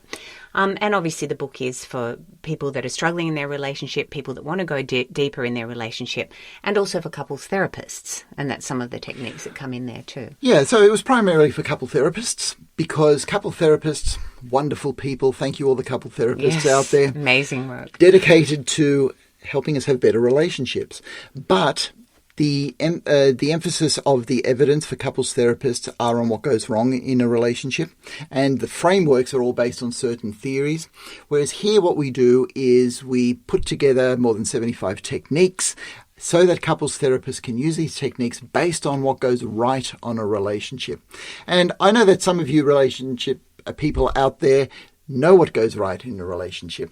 And obviously the book is for people that are struggling in their relationship, people that want to go deeper in their relationship, and also for couples therapists. And that's some of the techniques that come in there too. Yeah, so it was primarily for couple therapists, because couple therapists, wonderful people, thank you all the couple therapists out there. Amazing work. Dedicated to helping us have better relationships. But The emphasis of the evidence for couples therapists are on what goes wrong in a relationship, and the frameworks are all based on certain theories. Whereas here what we do is we put together more than 75 techniques so that couples therapists can use these techniques based on what goes right on a relationship. And I know that some of you relationship people out there know what goes right in a relationship.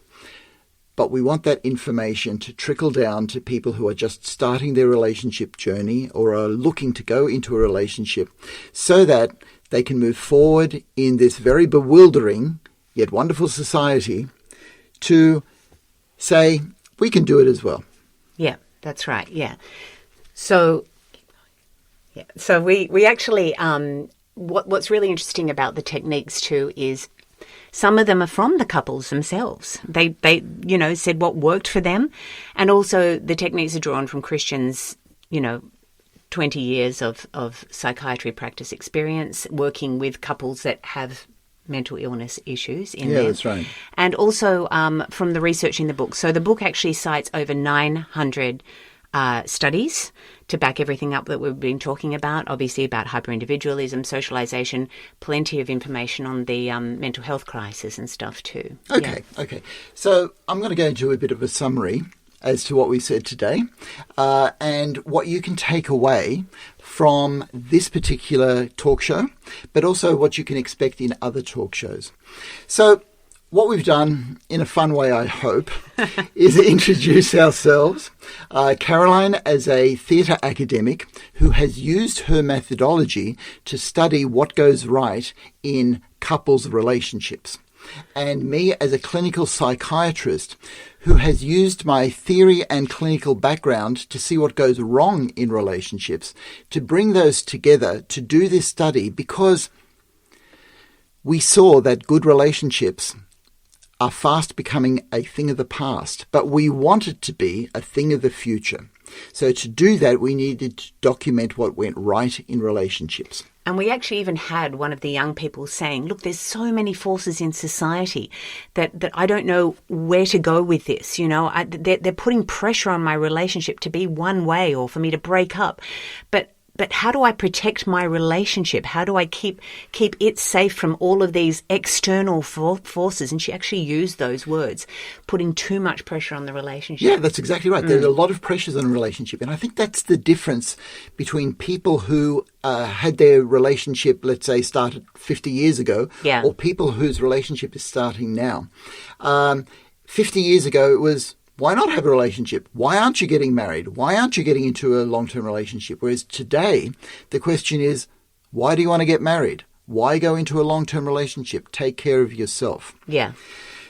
But we want that information to trickle down to people who are just starting their relationship journey or are looking to go into a relationship so that they can move forward in this very bewildering yet wonderful society to say, we can do it as well. Yeah, that's right. Yeah. So we actually, what's really interesting about the techniques too is some of them are from the couples themselves. They said what worked for them. And also the techniques are drawn from Christians, 20 years of psychiatry practice experience, working with couples that have mental illness issues in there. Yeah, that's right. And also from the research in the book. So the book actually cites over 900 studies to back everything up that we've been talking about, obviously about hyperindividualism, socialization, plenty of information on the mental health crisis and stuff too. Okay. So I'm going to go into a bit of a summary as to what we said today and what you can take away from this particular talk show, but also what you can expect in other talk shows. So what we've done, in a fun way, I hope, is introduce ourselves. Caroline as a theatre academic who has used her methodology to study what goes right in couples' relationships. And me as a clinical psychiatrist who has used my theory and clinical background to see what goes wrong in relationships, to bring those together to do this study because we saw that good relationships are fast becoming a thing of the past, but we want it to be a thing of the future. So to do that, we needed to document what went right in relationships. And we actually even had one of the young people saying, look, there's so many forces in society that I don't know where to go with this. They're putting pressure on my relationship to be one way or for me to break up. But how do I protect my relationship? How do I keep it safe from all of these external forces? And she actually used those words, putting too much pressure on the relationship. Yeah, that's exactly right. There's a lot of pressures on a relationship. And I think that's the difference between people who had their relationship, let's say, started 50 years ago, or people whose relationship is starting now. 50 years ago, it was, why not have a relationship? Why aren't you getting married? Why aren't you getting into a long-term relationship? Whereas today, the question is, why do you want to get married? Why go into a long-term relationship? Take care of yourself. Yeah.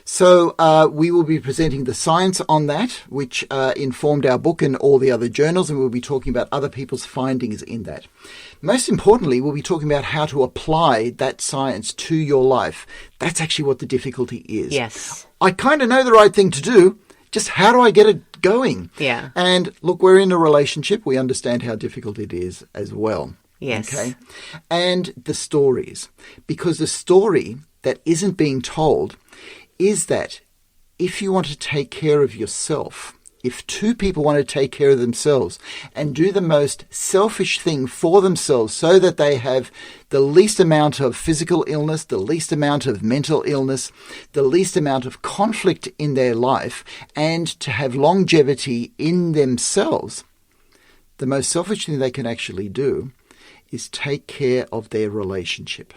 So we will be presenting the science on that, which informed our book and all the other journals, and we'll be talking about other people's findings in that. Most importantly, we'll be talking about how to apply that science to your life. That's actually what the difficulty is. Yes. I kind of know the right thing to do. Just how do I get it going? Yeah. And look, we're in a relationship. We understand how difficult it is as well. Yes. Okay. And the stories. Because the story that isn't being told is that if you want to take care of yourself, if two people want to take care of themselves and do the most selfish thing for themselves so that they have the least amount of physical illness, the least amount of mental illness, the least amount of conflict in their life, and to have longevity in themselves, the most selfish thing they can actually do is take care of their relationship.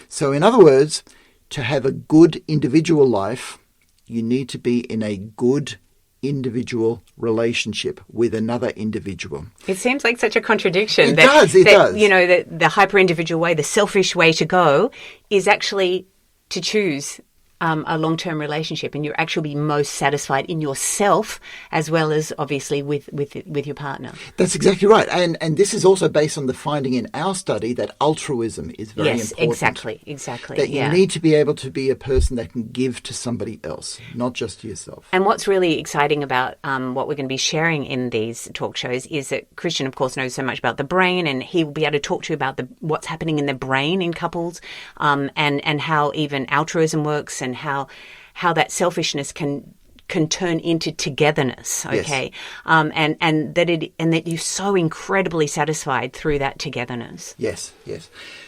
So in other words, to have a good individual life, you need to be in a good individual relationship with another individual. It seems like such a contradiction. It does. The hyper-individual way, the selfish way to go is actually to choose a long-term relationship, and you'll actually be most satisfied in yourself as well as obviously with your partner. That's exactly right. And this is also based on the finding in our study that altruism is very important. Yes, exactly. That you need to be able to be a person that can give to somebody else, not just to yourself. And what's really exciting about what we're going to be sharing in these talk shows is that Christian, of course, knows so much about the brain, and he will be able to talk to you about what's happening in the brain in couples, and how even altruism works, and how that selfishness can can turn into togetherness, okay? Yes. And that you're so incredibly satisfied through that togetherness. Yes.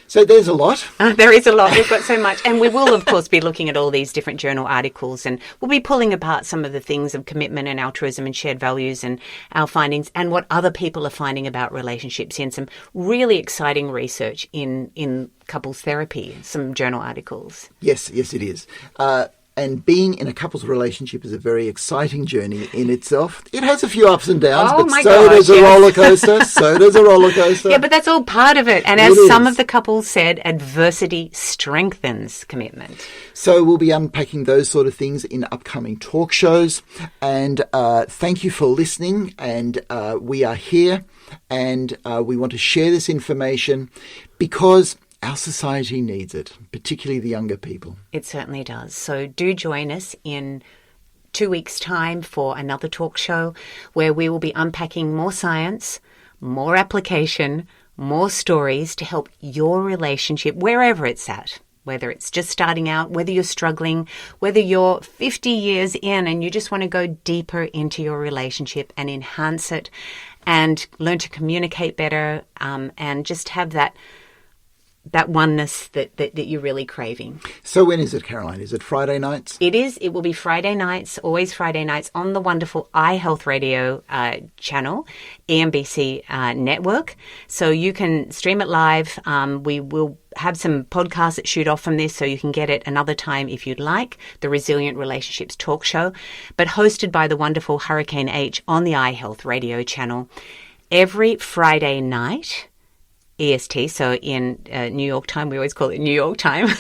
So there's a lot. There is a lot. We've got so much. And we will, of course, be looking at all these different journal articles, and we'll be pulling apart some of the things of commitment and altruism and shared values and our findings and what other people are finding about relationships in some really exciting research in couples therapy, some journal articles. Yes, it is. And being in a couple's relationship is a very exciting journey in itself. It has a few ups and downs, but does a roller coaster. So does a roller coaster. Yeah, but that's all part of it. And as some of the couples said, adversity strengthens commitment. So we'll be unpacking those sort of things in upcoming talk shows. And thank you for listening. And we are here, and we want to share this information because our society needs it, particularly the younger people. It certainly does. So do join us in 2 weeks' time for another talk show where we will be unpacking more science, more application, more stories to help your relationship wherever it's at, whether it's just starting out, whether you're struggling, whether you're 50 years in and you just want to go deeper into your relationship and enhance it and learn to communicate better and just have that oneness that you're really craving. So when is it, Caroline? Is it Friday nights? It is. It will be Friday nights, always Friday nights on the wonderful iHealthRadio channel, EMBC network. So you can stream it live. We will have some podcasts that shoot off from this, so you can get it another time if you'd like, the Resilient Relationships Talk Show, but hosted by the wonderful Hurricane H on the iHealthRadio channel every Friday night. EST, so in New York time, we always call it New York time,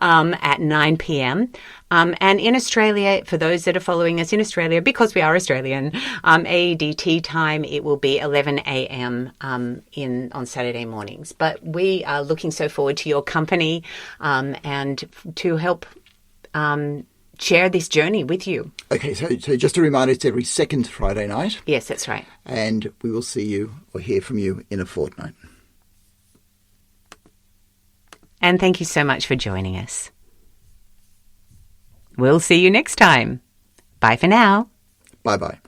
at 9 p.m. And in Australia, for those that are following us in Australia, because we are Australian, AEDT time, it will be 11 a.m. On Saturday mornings. But we are looking so forward to your company and to help share this journey with you. Okay, so just a reminder, it's every second Friday night. Yes, that's right. And we will see you or hear from you in a fortnight. And thank you so much for joining us. We'll see you next time. Bye for now. Bye-bye.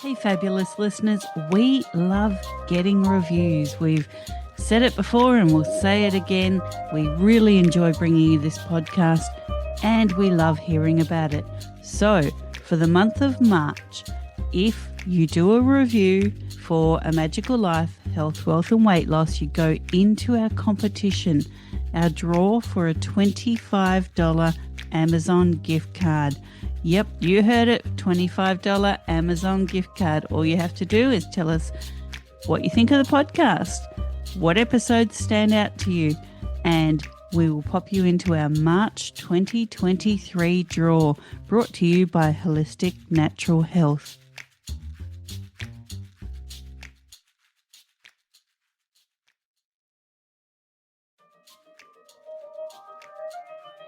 Hey, fabulous listeners. We love getting reviews. We've said it before and we'll say it again. We really enjoy bringing you this podcast and we love hearing about it. So, for the month of March, if you do a review for A Magical Life, Health, Wealth and Weight Loss, you go into our competition, our draw for a $25 Amazon gift card. Yep, you heard it, $25 Amazon gift card. All you have to do is tell us what you think of the podcast, what episodes stand out to you, and we will pop you into our March 2023 draw, brought to you by Holistic Natural Health.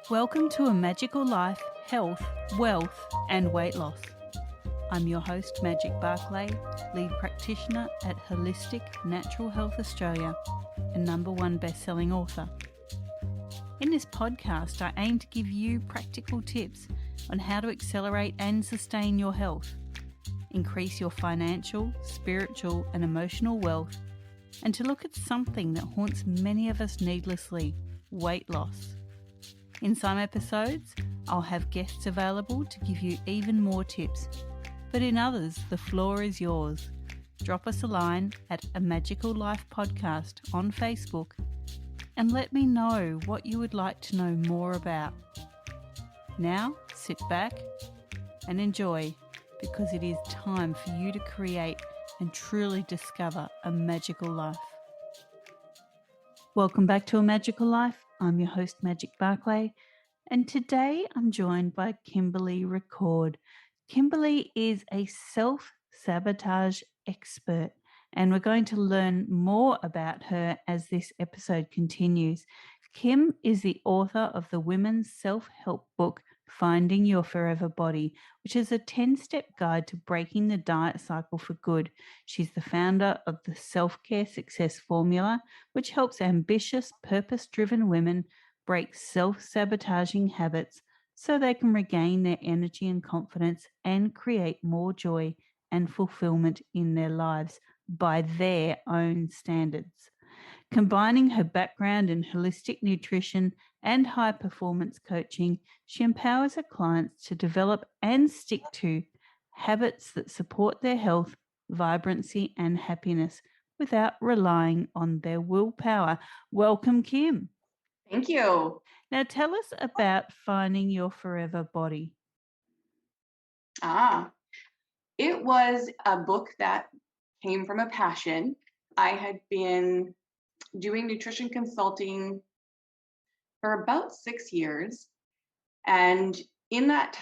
Welcome to A Magical Life, Health, Wealth and Weight Loss. I'm your host, Magic Barclay, lead practitioner at Holistic Natural Health Australia and #1 best-selling author. In this podcast, I aim to give you practical tips on how to accelerate and sustain your health, increase your financial, spiritual and emotional wealth, and to look at something that haunts many of us needlessly, weight loss. In some episodes, I'll have guests available to give you even more tips, but in others, the floor is yours. Drop us a line at A Magical Life Podcast on Facebook and let me know what you would like to know more about. Now, sit back and enjoy, because it is time for you to create and truly discover a magical life. Welcome back to A Magical Life. I'm your host, Magic Barclay, and today I'm joined by Kimberly Record. Kimberly is a self-sabotage expert, and we're going to learn more about her as this episode continues. Kim is the author of the women's self-help book, Finding Your Forever Body, which is a 10-step guide to breaking the diet cycle for good. She's the founder of the Self-Care Success Formula, which helps ambitious, purpose-driven women break self-sabotaging habits so they can regain their energy and confidence and create more joy and fulfillment in their lives by their own standards. Combining her background in holistic nutrition and high performance coaching, she empowers her clients to develop and stick to habits that support their health, vibrancy, and happiness without relying on their willpower. Welcome, Kim. Thank you. Now tell us about finding your forever body. It was a book that came from a passion. I had been doing nutrition consulting for about 6 years. And in that